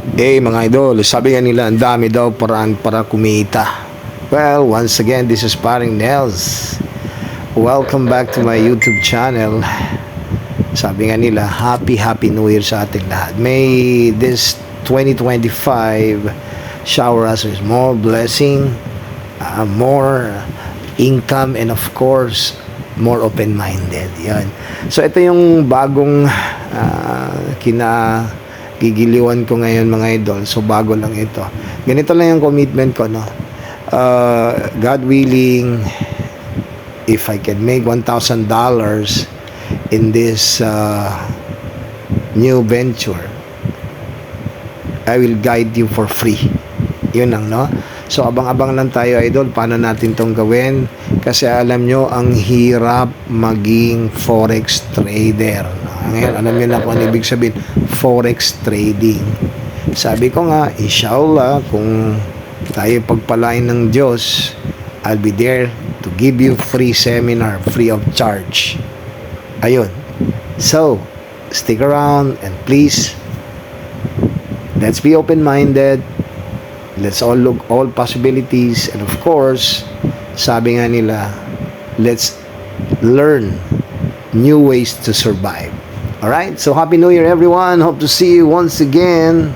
Mga idol, sabi nga nila ang dami daw paraan para kumita. Well, once again, this is Paring Nels. Welcome back to my YouTube channel. Sabi nga nila, happy New Year sa ating lahat. May this 2025 shower us with more blessing, more income, and of course, more open-minded. Yan. So, ito yung bagong gigiliwan ko ngayon, mga idol. So, bago lang ito. Ganito lang yung commitment ko, no? God willing, if I can make $1,000 in this new venture, I will guide you for free. Yun lang, no? So, abang-abang lang tayo, idol, paano natin tong gawin. Kasi alam nyo, ang hirap maging forex trader. Ngayon, alam nyo na kung ano ibig sabihin, forex trading. Sabi ko nga, inshallah, kung tayo pagpalain ng Diyos, I'll be there to give you free seminar, free of charge. Ayun. So, stick around and please, let's be open-minded. Let's all look all possibilities, and of course, sabi nga nila, let's learn new ways to survive. Alright, so Happy New Year everyone. Hope to see you once again.